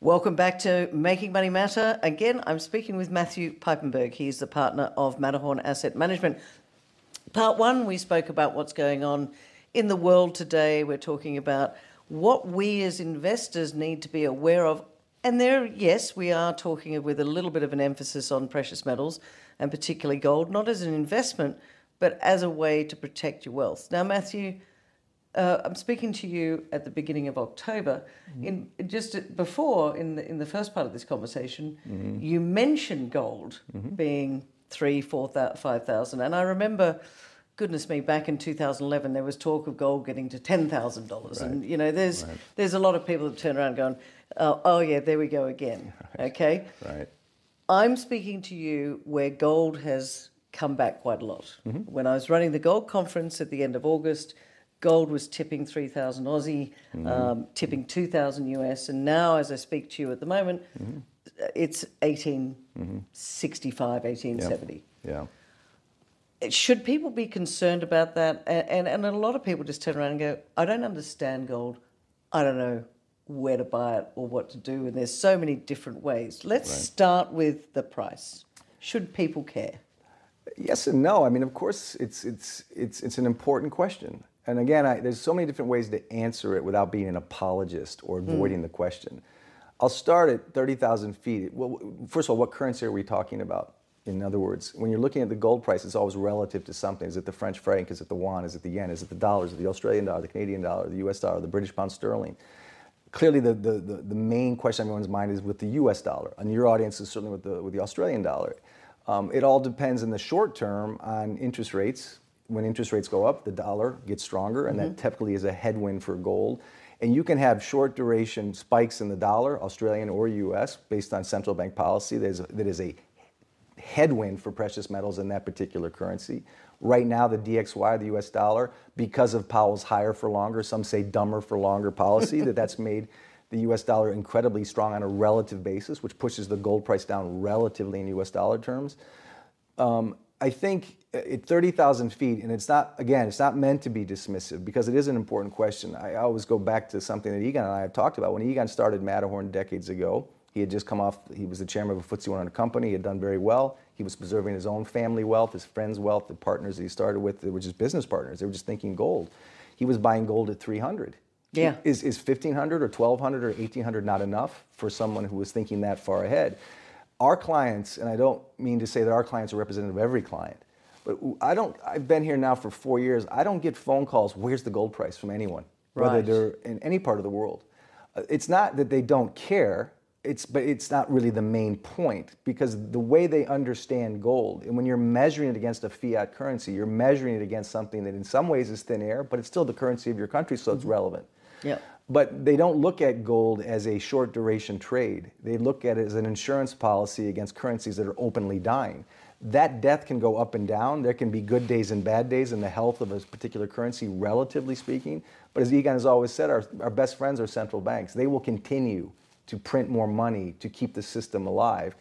Welcome back to Making Money Matter. Again, I'm speaking with Matthew Piepenburg. He's the partner of Matterhorn Asset Management. Part one, we spoke about what's going on in the world today. We're talking about what we as investors need to be aware of. And there, yes, we are talking with a little bit of an emphasis on precious metals, and particularly gold, not as an investment, but as a way to protect your wealth. Now, Matthew, I'm speaking to you at the beginning of October. In the first part of this conversation, you mentioned gold being 3,000, 4,000, 5,000, and I remember, goodness me, back in 2011 there was talk of gold getting to $10,000, and you know there's a lot of people that turn around going, oh yeah, there we go again. Okay, Right. I'm speaking to you where gold has come back quite a lot. When I was running the gold conference at the end of August, gold was tipping 3,000 Aussie, tipping 2,000 US, and now as I speak to you at the moment, it's 1865, 1870. Yeah. Should people be concerned about that? And a lot of people just turn around and go, I don't understand gold. I don't know where to buy it or what to do. And there's so many different ways. Let's start with the price. Should people care? Yes and no. I mean, of course, it's an important question. And again, there's so many different ways to answer it without being an apologist or avoiding the question. I'll start at 30,000 feet. Well, first of all, what currency are we talking about? In other words, when you're looking at the gold price, it's always relative to something. Is it the French franc? Is it the yuan? Is it the yen? Is it the dollar? Is it the Australian dollar, the Canadian dollar, the US dollar, the British pound sterling? Clearly, the main question on everyone's mind is with the US dollar. And your audience is certainly with the Australian dollar. It all depends in the short term on interest rates. When interest rates go up, the dollar gets stronger, and that typically is a headwind for gold. And you can have short duration spikes in the dollar, Australian or US, based on central bank policy. That is a headwind for precious metals in that particular currency. Right now, the DXY, the US dollar, because of Powell's higher for longer, some say dumber for longer policy, that's made the US dollar incredibly strong on a relative basis, which pushes the gold price down relatively in US dollar terms. I think at 30,000 feet, and it's not meant to be dismissive because it is an important question. I always go back to something that Egon and I have talked about. When Egon started Matterhorn decades ago, he had just come off, he was the chairman of a FTSE 100 company, he had done very well. He was preserving his own family wealth, his friends' wealth, the partners that he started with, they were just business partners. They were just thinking gold. He was buying gold at 300. Yeah. Is 1,500 or 1,200 or 1,800 not enough for someone who was thinking that far ahead? Our clients, and I don't mean to say that our clients are representative of every client, but I've been here now for 4 years. I don't get phone calls, where's the gold price, from anyone, whether they're in any part of the world. It's not that they don't care, but it's not really the main point, because the way they understand gold, and when you're measuring it against a fiat currency, you're measuring it against something that in some ways is thin air, but it's still the currency of your country, so it's relevant. Yeah. But they don't look at gold as a short duration trade. They look at it as an insurance policy against currencies that are openly dying. That death can go up and down. There can be good days and bad days in the health of a particular currency, relatively speaking. But as Egon has always said, our best friends are central banks. They will continue to print more money to keep the system alive.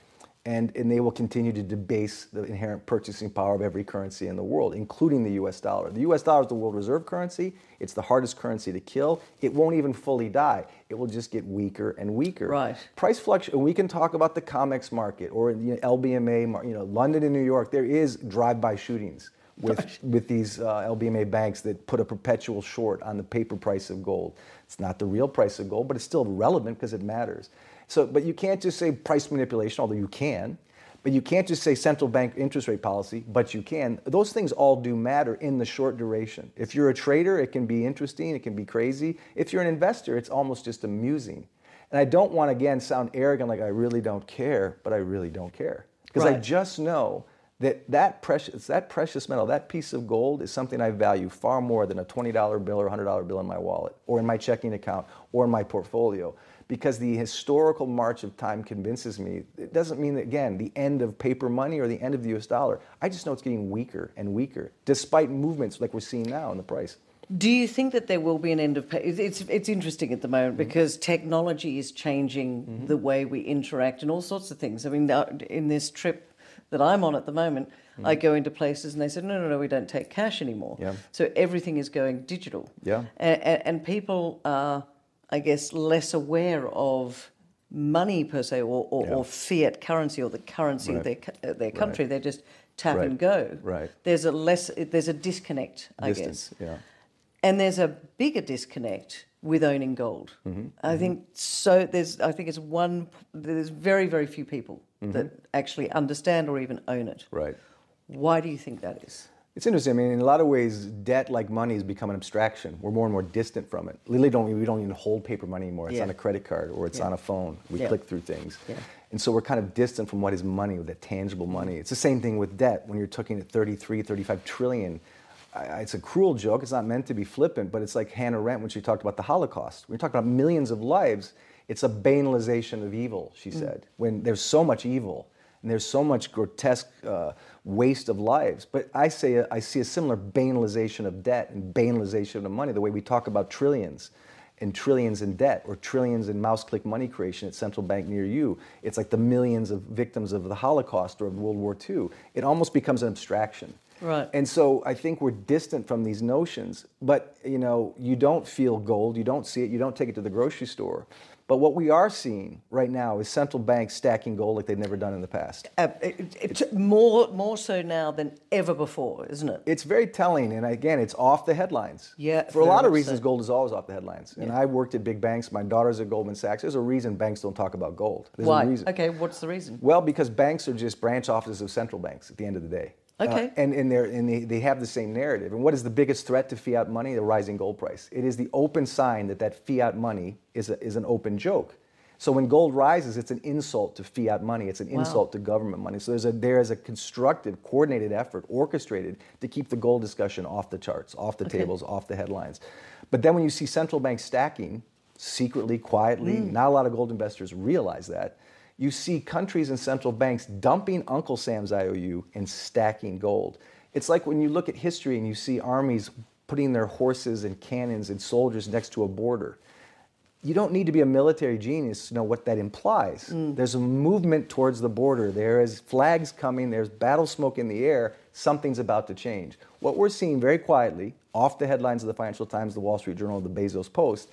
And they will continue to debase the inherent purchasing power of every currency in the world, including the US dollar. The US dollar is the world reserve currency. It's the hardest currency to kill. It won't even fully die. It will just get weaker and weaker. Right. Price fluctuation, we can talk about the COMEX market or LBMA, London and New York. There is drive-by shootings with these LBMA banks that put a perpetual short on the paper price of gold. It's not the real price of gold, but it's still relevant because it matters. So, but you can't just say price manipulation, although you can. But you can't just say central bank interest rate policy, but you can. Those things all do matter in the short duration. If you're a trader, it can be interesting, it can be crazy. If you're an investor, it's almost just amusing. And I don't want to, again, sound arrogant like I really don't care, but I really don't care. Because I just know that precious metal, that piece of gold is something I value far more than a $20 bill or $100 bill in my wallet or in my checking account or in my portfolio. Because the historical march of time convinces me, it doesn't mean that, again, the end of paper money or the end of the US dollar. I just know it's getting weaker and weaker, despite movements like we're seeing now in the price. Do you think that there will be an end of it's interesting at the moment because technology is changing the way we interact and all sorts of things. I mean, in this trip that I'm on at the moment, I go into places and they said, no, we don't take cash anymore. Yeah. So everything is going digital. Yeah. And people are, I guess, less aware of money per se, or fiat currency, or the currency of their country. They're just tap and go. Right. There's a disconnect, I guess. Yeah. And there's a bigger disconnect with owning gold. I think so. There's very, very few people that actually understand or even own it. Right. Why do you think that is? It's interesting. I mean, in a lot of ways, debt, like money, has become an abstraction. We're more and more distant from it. We don't even hold paper money anymore. It's on a credit card or it's on a phone. We click through things. Yeah. And so we're kind of distant from what is money, that tangible money. It's the same thing with debt. When you're looking at 33, 35 trillion, it's a cruel joke. It's not meant to be flippant, but it's like Hannah Arendt when she talked about the Holocaust. When you talk about millions of lives, it's a banalization of evil, she said, when there's so much evil. And there's so much grotesque waste of lives. But I see a similar banalization of debt and banalization of money, the way we talk about trillions and trillions in debt or trillions in mouse-click money creation at central bank near you. It's like the millions of victims of the Holocaust or of World War II. It almost becomes an abstraction. Right. And so I think we're distant from these notions. But, you don't feel gold, you don't see it, you don't take it to the grocery store. But what we are seeing right now is central banks stacking gold like they've never done in the past. It's more so now than ever before, isn't it? It's very telling, and again, it's off the headlines. Yeah. For a lot of reasons, gold is always off the headlines. And I worked at big banks. My daughter's at Goldman Sachs. There's a reason banks don't talk about gold. There's Why? a reason. Okay, what's the reason? Well, because banks are just branch offices of central banks at the end of the day. Okay. And they have the same narrative. And what is the biggest threat to fiat money? The rising gold price. It is the open sign that fiat money is an open joke. So when gold rises, it's an insult to fiat money. It's an insult to government money. So there is a constructive, coordinated effort, orchestrated, to keep the gold discussion off the charts, off the tables, off the headlines. But then when you see central banks stacking, secretly, quietly, not a lot of gold investors realize that, you see countries and central banks dumping Uncle Sam's IOU and stacking gold. It's like when you look at history and you see armies putting their horses and cannons and soldiers next to a border. You don't need to be a military genius to know what that implies. There's a movement towards the border. There is flags coming. There's battle smoke in the air. Something's about to change. What we're seeing very quietly, off the headlines of the Financial Times, the Wall Street Journal, the Bezos Post,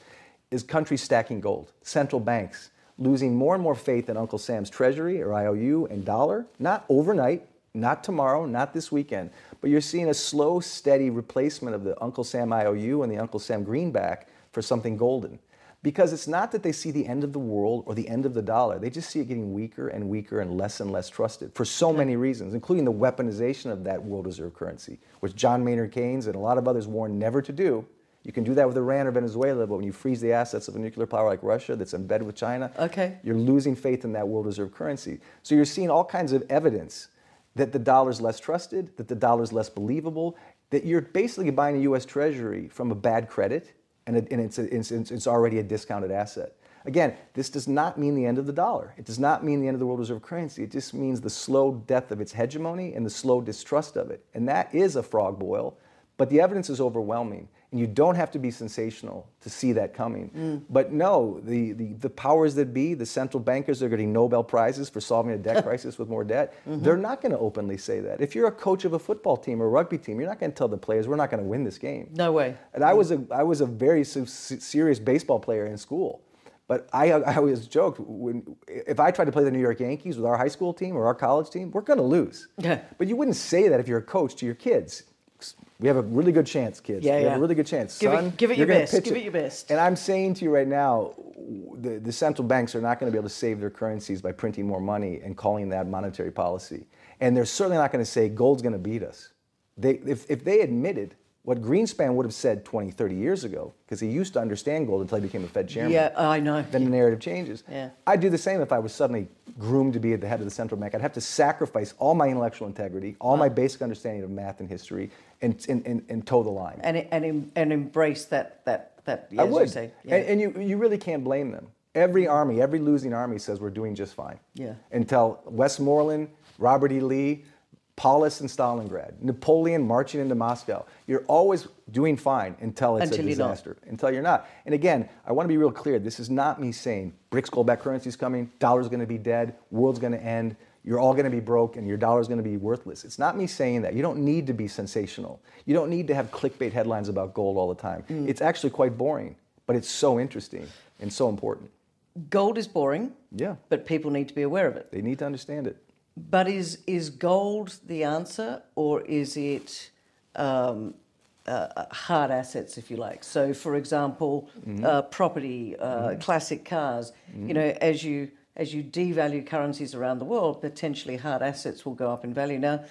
is countries stacking gold. Central banks losing more and more faith in Uncle Sam's treasury or IOU and dollar, not overnight, not tomorrow, not this weekend, but you're seeing a slow, steady replacement of the Uncle Sam IOU and the Uncle Sam greenback for something golden. Because it's not that they see the end of the world or the end of the dollar. They just see it getting weaker and weaker and less trusted for so many reasons, including the weaponization of that world reserve currency, which John Maynard Keynes and a lot of others warned never to do. You can do that with Iran or Venezuela, but when you freeze the assets of a nuclear power like Russia that's embedded with China, you're losing faith in that world reserve currency. So you're seeing all kinds of evidence that the dollar's less trusted, that the dollar's less believable, that you're basically buying a U.S. Treasury from a bad credit, and it's already a discounted asset. Again, this does not mean the end of the dollar. It does not mean the end of the world reserve currency. It just means the slow death of its hegemony and the slow distrust of it. And that is a frog boil, but the evidence is overwhelming. And you don't have to be sensational to see that coming. But no, the powers that be, the central bankers are getting Nobel Prizes for solving a debt crisis with more debt. They're not going to openly say that. If you're a coach of a football team or a rugby team, you're not going to tell the players, we're not going to win this game. No way. And I was a very serious baseball player in school. But I always joked, if I tried to play the New York Yankees with our high school team or our college team, we're going to lose. But you wouldn't say that if you're a coach to your kids. We have a really good chance, kids. We have a really good chance. Son, give it your best. Give it your best. And I'm saying to you right now, the central banks are not going to be able to save their currencies by printing more money and calling that monetary policy. And they're certainly not going to say gold's going to beat us. If they admitted what Greenspan would have said 20, 30 years ago, because he used to understand gold until he became a Fed chairman. Yeah, I know. Then the narrative changes. Yeah. I'd do the same if I was suddenly groomed to be at the head of the central bank. I'd have to sacrifice all my intellectual integrity, all my basic understanding of math and history, and toe the line. And embrace that I would. As you say. Yeah. And you really can't blame them. Every army, every losing army says we're doing just fine. Yeah. Until Westmoreland, Robert E. Lee, Paulus in Stalingrad, Napoleon marching into Moscow. You're always doing fine until it's a disaster. Until you're not. And again, I want to be real clear. This is not me saying BRICS gold-backed currency is coming, dollar's going to be dead, world's going to end, you're all going to be broke, and your dollar's going to be worthless. It's not me saying that. You don't need to be sensational. You don't need to have clickbait headlines about gold all the time. It's actually quite boring, but it's so interesting and so important. gold is boring, Yeah. but people need to be aware of it. They need to understand it. But is gold the answer, or is it hard assets, if you like? So, for example, property, classic cars. You know, as you devalue currencies around the world, potentially hard assets will go up in value. Now,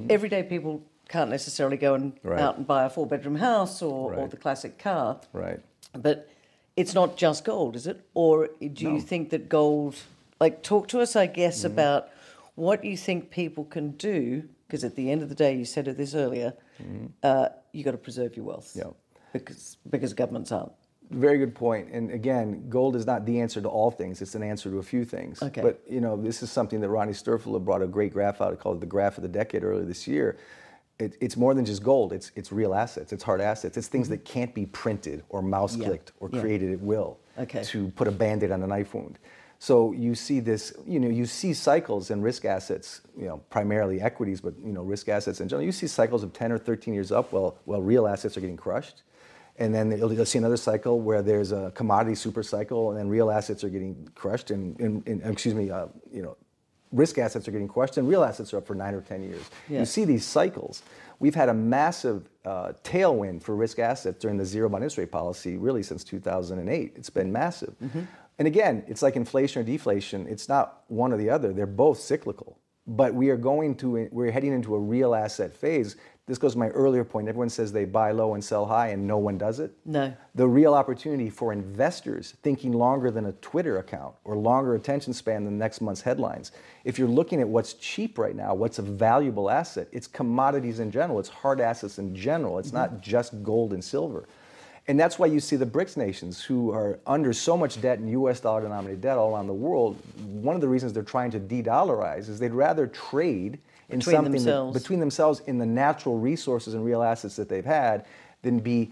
everyday people can't necessarily go out and buy a 4-bedroom house or the classic car. Right. But it's not just gold, is it? Or do you think that gold... Like, talk to us, I guess, about what you think people can do, because at the end of the day, you said this earlier, you got to preserve your wealth. Yeah. Because governments aren't. Very good point. And again, gold is not the answer to all things. It's an answer to a few things. Okay. But, you know, this is something that Ronnie Sturfler brought a great graph out called the graph of the decade earlier this year. It's more than just gold. It's real assets. It's hard assets. It's things that can't be printed or mouse clicked or created at will to put a Band-Aid on a knife wound. So you see this, you know, you see cycles in risk assets, you know, primarily equities, but, you know, risk assets in general. You see cycles of 10 or 13 years up while real assets are getting crushed. And then you'll see another cycle where there's a commodity super cycle, and then real assets are getting crushed, risk assets are getting crushed, and real assets are up for 9 or 10 years. Yeah. You see these cycles. We've had a massive tailwind for risk assets during the zero bond interest rate policy, really since 2008. It's been massive. And again, it's like inflation or deflation. It's not one or the other. They're both cyclical. But we're heading into a real asset phase. This goes to my earlier point. Everyone says they buy low and sell high, and no one does it. No. The real opportunity for investors thinking longer than a Twitter account or longer attention span than next month's headlines. If you're looking at what's cheap right now, what's a valuable asset, it's commodities in general. It's hard assets in general. It's not just gold and silver. And that's why you see the BRICS nations, who are under so much debt in US dollar denominated debt all around the world. One of the reasons they're trying to de-dollarize is they'd rather trade in between themselves in the natural resources and real assets that they've had than be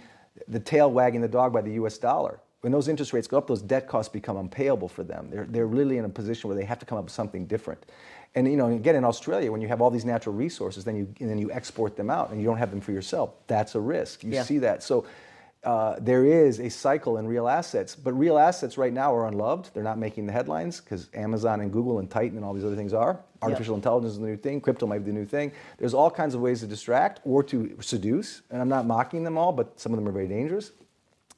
the tail wagging the dog by the US dollar. When those interest rates go up, those debt costs become unpayable for them. They're really in a position where they have to come up with something different. And, you know, again, in Australia, when you have all these natural resources, then you export them out and you don't have them for yourself. That's a risk. You see that. So there is a cycle in real assets, but real assets right now are unloved. They're not making the headlines because Amazon and Google and Titan and all these other things are. Artificial intelligence is the new thing. Crypto might be the new thing. There's all kinds of ways to distract or to seduce, and I'm not mocking them all, but some of them are very dangerous.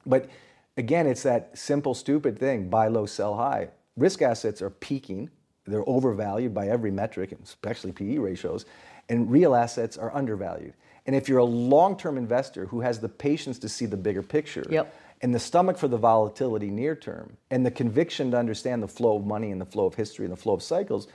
But again, it's that simple, stupid thing, buy low, sell high. Risk assets are peaking. They're overvalued by every metric, especially PE ratios, and real assets are undervalued. And if you're a long-term investor who has the patience to see the bigger picture, and the stomach for the volatility near term, and the conviction to understand the flow of money and the flow of history and the flow of cycles,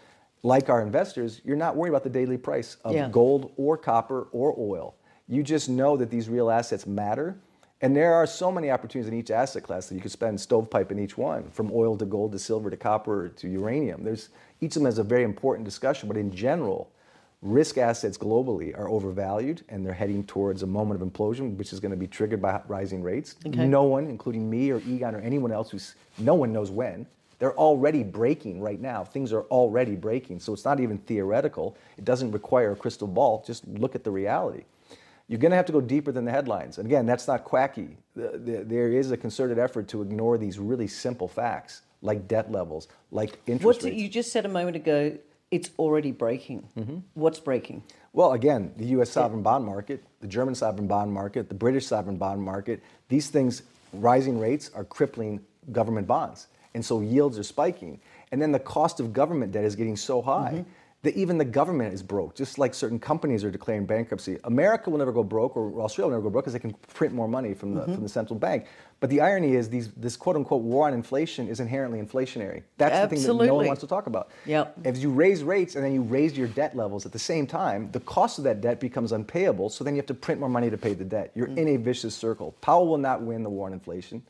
like our investors, you're not worried about the daily price of gold or copper or oil. You just know that these real assets matter. And there are so many opportunities in each asset class that you could spend stovepipe in each one, from oil to gold to silver to copper to uranium. Each of them has a very important discussion, but in general, risk assets globally are overvalued, and they're heading towards a moment of implosion, which is going to be triggered by rising rates. Okay. No one, including me or Egon or anyone else, no one knows when. They're already breaking right now. Things are already breaking, so it's not even theoretical. It doesn't require a crystal ball. Just look at the reality. You're going to have to go deeper than the headlines. And again, that's not quacky. There is a concerted effort to ignore these really simple facts, like debt levels, like interest rates. You just said a moment ago, it's already breaking. What's breaking? Well, again, the U.S. sovereign bond market, the German sovereign bond market, the British sovereign bond market, these things, rising rates are crippling government bonds. And so yields are spiking. And then the cost of government debt is getting so high that even the government is broke, just like certain companies are declaring bankruptcy. America will never go broke, or Australia will never go broke, because they can print more money from the central bank. But the irony is this quote-unquote war on inflation is inherently inflationary. That's the thing that no one wants to talk about. If you raise rates and then you raise your debt levels at the same time, the cost of that debt becomes unpayable, so then you have to print more money to pay the debt. You're in a vicious circle. Powell will not win the war on inflation.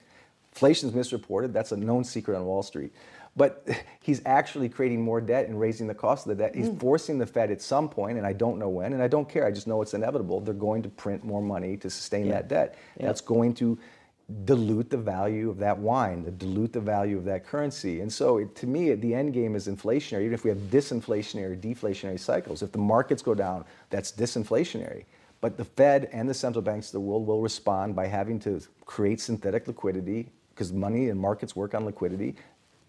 Inflation is misreported. That's a known secret on Wall Street. But he's actually creating more debt and raising the cost of the debt. He's forcing the Fed at some point, and I don't know when, and I don't care. I just know it's inevitable. They're going to print more money to sustain that debt. That's going to dilute the value of that wine, dilute the value of that currency. And so, to me, the end game is inflationary, even if we have disinflationary or deflationary cycles. If the markets go down, that's disinflationary. But the Fed and the central banks of the world will respond by having to create synthetic liquidity, because money and markets work on liquidity,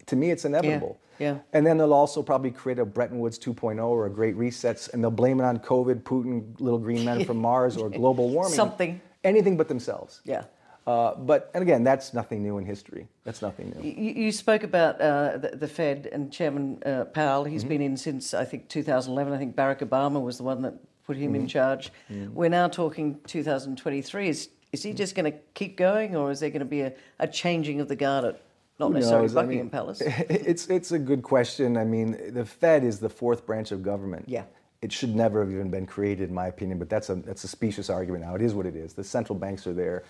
To me, it's inevitable. Yeah. And then they'll also probably create a Bretton Woods 2.0 or a Great Resets, and they'll blame it on COVID, Putin, little green men from Mars, or global warming. Something. Anything but themselves. Yeah. And again, that's nothing new in history. That's nothing new. You spoke about the Fed and Chairman Powell. He's been in since, I think, 2011. I think Barack Obama was the one that put him in charge. We're now talking 2023. Is he just going to keep going, or is there going to be a changing of the guard at not necessarily Buckingham Palace? It's a good question. I mean, the Fed is the fourth branch of government. Yeah. It should never have even been created, in my opinion, but that's a specious argument now. It is what it is. The central banks are there.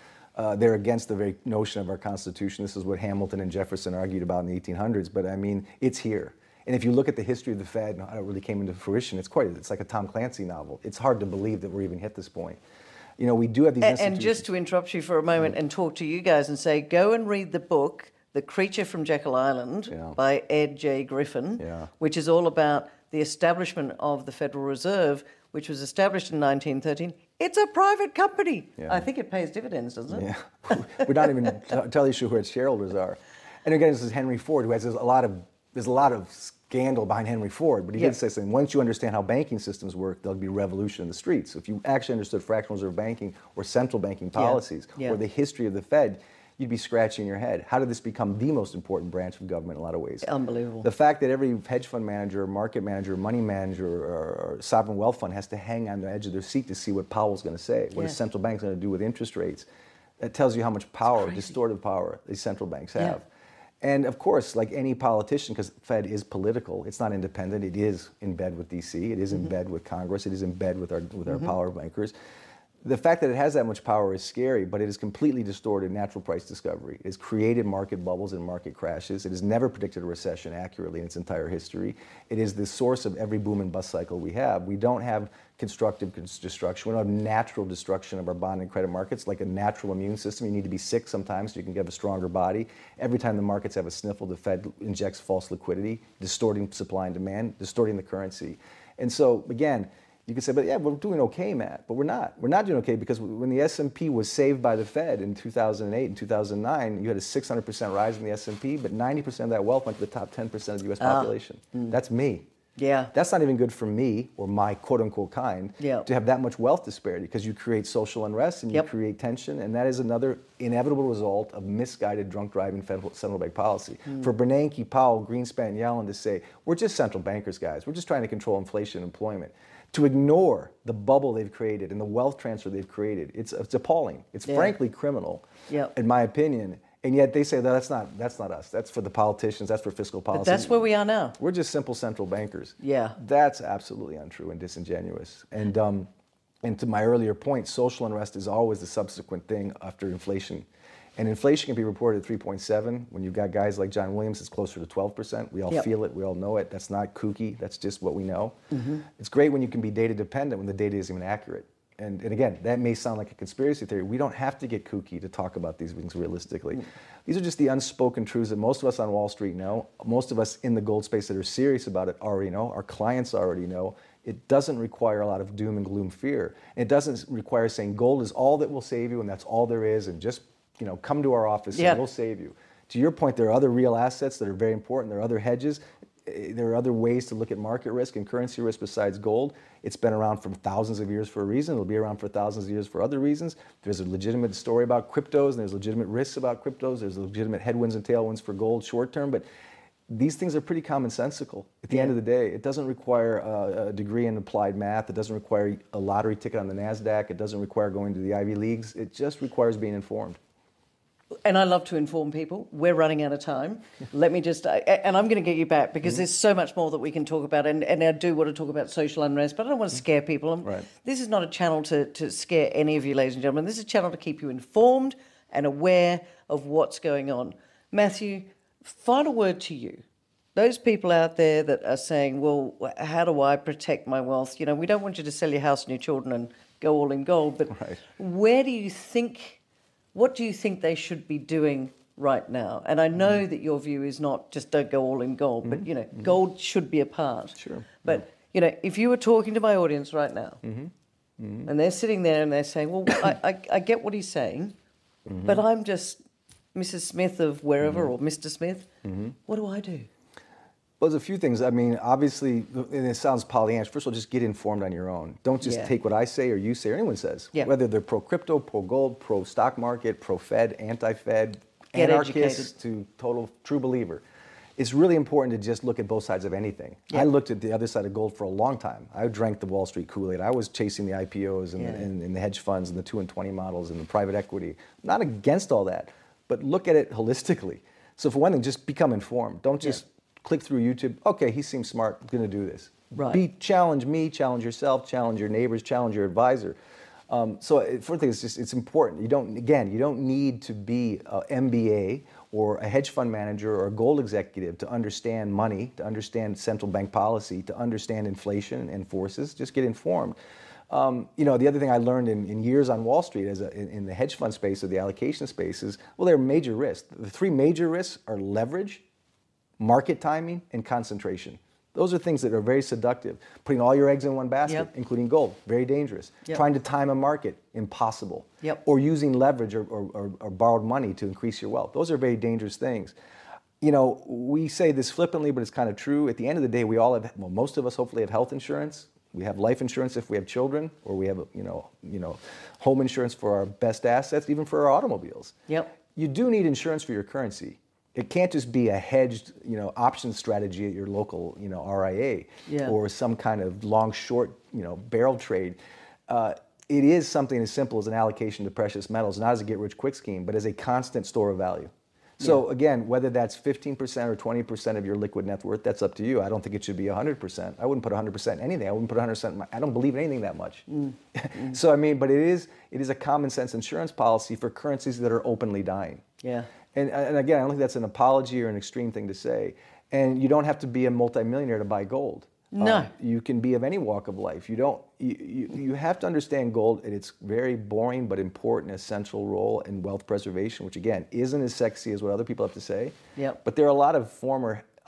They're against the very notion of our Constitution. This is what Hamilton and Jefferson argued about in the 1800s, but I mean, it's here. And if you look at the history of the Fed and how it really came into fruition, it's like a Tom Clancy novel. It's hard to believe that we're even hit this point. You know, we do have these institutions. And just to interrupt you for a moment and talk to you guys and say, go and read the book, The Creature from Jekyll Island by Ed J. Griffin, which is all about the establishment of the Federal Reserve, which was established in 1913. It's a private company. Yeah. I think it pays dividends, doesn't it? Yeah. We're not even entirely sure who its shareholders are. And again, this is Henry Ford, who has there's a lot of scandal behind Henry Ford, but he did say something. Once you understand how banking systems work, there'll be revolution in the streets. So if you actually understood fractional reserve banking or central banking policies or the history of the Fed, you'd be scratching your head. How did this become the most important branch of government in a lot of ways? Unbelievable. The fact that every hedge fund manager, market manager, money manager, or sovereign wealth fund has to hang on the edge of their seat to see what Powell's going to say, what his central bank's going to do with interest rates, that tells you how much power, distorted power, these central banks have. And of course, like any politician, because Fed is political, it's not independent, it is in bed with DC, it is in bed with Congress, it is in bed with our power bankers. The fact that it has that much power is scary, but it has completely distorted natural price discovery. It has created market bubbles and market crashes. It has never predicted a recession accurately in its entire history. It is the source of every boom and bust cycle we have. We don't have constructive destruction. We don't have natural destruction of our bond and credit markets like a natural immune system. You need to be sick sometimes so you can get a stronger body. Every time the markets have a sniffle, the Fed injects false liquidity, distorting supply and demand, distorting the currency. And so, again, you could say, but yeah, we're doing okay, Matt. But we're not. We're not doing okay because when the S&P was saved by the Fed in 2008 and 2009, you had a 600% rise in the S&P, but 90% of that wealth went to the top 10% of the U.S. population. That's me. Yeah. That's not even good for me or my quote-unquote kind to have that much wealth disparity because you create social unrest and you create tension, and that is another inevitable result of misguided, drunk-driving central bank policy. For Bernanke, Powell, Greenspan, and Yellen to say, we're just central bankers, guys. We're just trying to control inflation and employment. To ignore the bubble they've created and the wealth transfer they've created, it's appalling. It's frankly criminal, in my opinion. And yet they say that's not us. That's for the politicians. That's for fiscal policy. But that's where we are now. We're just simple central bankers. Yeah, that's absolutely untrue and disingenuous. And to my earlier point, social unrest is always the subsequent thing after inflation. And inflation can be reported at 3.7. When you've got guys like John Williams, it's closer to 12%. We all feel it. We all know it. That's not kooky. That's just what we know. It's great when you can be data dependent when the data isn't even accurate. And again, that may sound like a conspiracy theory. We don't have to get kooky to talk about these things realistically. These are just the unspoken truths that most of us on Wall Street know. Most of us in the gold space that are serious about it already know. Our clients already know. It doesn't require a lot of doom and gloom fear. It doesn't require saying gold is all that will save you and that's all there is and just come to our office and we'll save you. To your point, there are other real assets that are very important. There are other hedges. There are other ways to look at market risk and currency risk besides gold. It's been around for thousands of years for a reason. It'll be around for thousands of years for other reasons. There's a legitimate story about cryptos, and there's legitimate risks about cryptos. There's legitimate headwinds and tailwinds for gold short term, but these things are pretty commonsensical. At the end of the day, it doesn't require a degree in applied math. It doesn't require a lottery ticket on the NASDAQ. It doesn't require going to the Ivy Leagues. It just requires being informed. And I love to inform people. We're running out of time. Let me just, and I'm going to get you back because there's so much more that we can talk about. And I do want to talk about social unrest, but I don't want to scare people. This is not a channel to scare any of you, ladies and gentlemen. This is a channel to keep you informed and aware of what's going on. Matthew, final word to you. Those people out there that are saying, well, how do I protect my wealth? We don't want you to sell your house and your children and go all in gold, but where do you think... What do you think they should be doing right now? And I know that your view is not just don't go all in gold, but, gold should be a part. Sure. But, if you were talking to my audience right now and they're sitting there and they're saying, well, I get what he's saying, but I'm just, Mrs. Smith of wherever or Mr. Smith, what do I do? Well, there's a few things. I mean, obviously, and it sounds Pollyannish. First of all, just get informed on your own. Don't just take what I say or you say or anyone says. Yeah. Whether they're pro-crypto, pro-gold, pro-stock market, pro-Fed, anti-Fed, Get anarchist educated. to total true believer. It's really important to just look at both sides of anything. Yeah. I looked at the other side of gold for a long time. I drank the Wall Street Kool-Aid. I was chasing the IPOs and the hedge funds and the 2 and 20 models and the private equity. I'm not against all that, but look at it holistically. So for one thing, just become informed. Don't just click through YouTube. Okay, he seems smart. I'm going to do this. Right. Challenge me, challenge yourself, challenge your neighbors, challenge your advisor. So for things, it's important. You don't need to be an MBA or a hedge fund manager or a gold executive to understand money, to understand central bank policy, to understand inflation and forces. Just get informed. The other thing I learned in years on Wall Street in the hedge fund space or the allocation space is, well, there are major risks. The 3 major risks are leverage, market timing, and concentration. Those are things that are very seductive. Putting all your eggs in one basket, including gold, very dangerous. Trying to time a market, impossible. Or using leverage or borrowed money to increase your wealth. Those are very dangerous things. We say this flippantly, but it's kind of true. At the end of the day, we all have, well, most of us hopefully have health insurance. We have life insurance if we have children, or we have, home insurance for our best assets, even for our automobiles. You do need insurance for your currency. It can't just be a hedged, option strategy at your local, RIA or some kind of long-short, barrel trade. It is something as simple as an allocation to precious metals, not as a get-rich-quick scheme, but as a constant store of value. So again, whether that's 15% or 20% of your liquid net worth, that's up to you. I don't think it should be 100%. I wouldn't put 100% in anything. I wouldn't put 100% in I don't believe in anything that much. So I mean, but it is a common sense insurance policy for currencies that are openly dying. And again, I don't think that's an apology or an extreme thing to say. And you don't have to be a multimillionaire to buy gold. No. You can be of any walk of life. You have to understand gold and its very boring but important essential role in wealth preservation, which again, isn't as sexy as what other people have to say. But there are a lot of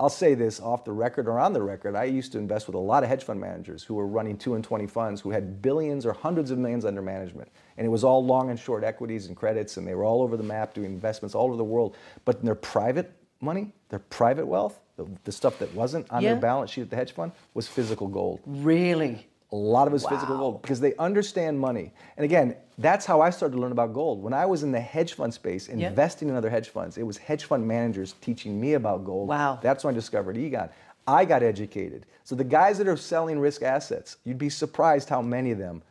I'll say this off the record or on the record, I used to invest with a lot of hedge fund managers who were running 2 and 20 funds who had billions or hundreds of millions under management. And it was all long and short equities and credits, and they were all over the map doing investments all over the world. But their private money, their private wealth, the stuff that wasn't on their balance sheet at the hedge fund, was physical gold. Really? A lot of it was physical gold because they understand money. And again, that's how I started to learn about gold. When I was in the hedge fund space, investing in other hedge funds, it was hedge fund managers teaching me about gold. That's when I discovered EGON. I got educated. So the guys that are selling risk assets, you'd be surprised how many of them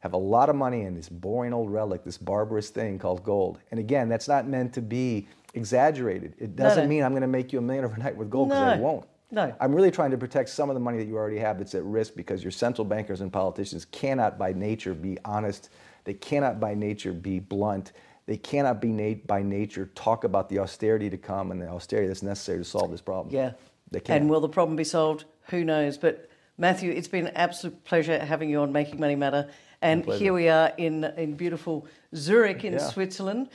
have a lot of money in this boring old relic, this barbarous thing called gold. And again, that's not meant to be exaggerated. It doesn't mean I'm going to make you $1 million overnight with gold, because I won't. I'm really trying to protect some of the money that you already have that's at risk, because your central bankers and politicians cannot by nature be honest. They cannot by nature be blunt. They cannot be by nature talk about the austerity to come and the austerity that's necessary to solve this problem. They can't. And will the problem be solved? Who knows? But Matthew, it's been an absolute pleasure having you on Making Money Matter. And here we are in beautiful Zurich in Switzerland.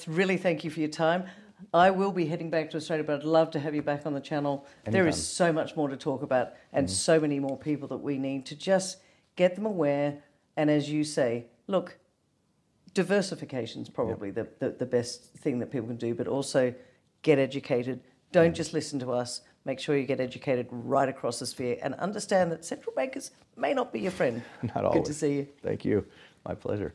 Really thank you for your time. I will be heading back to Australia, but I'd love to have you back on the channel. Anytime. There is so much more to talk about, and so many more people that we need to just get them aware. And as you say, look, diversification is probably the best thing that people can do, but also get educated. Don't just listen to us. Make sure you get educated right across the sphere and understand that central bankers may not be your friend. Not always. Good to see you. Thank you. My pleasure.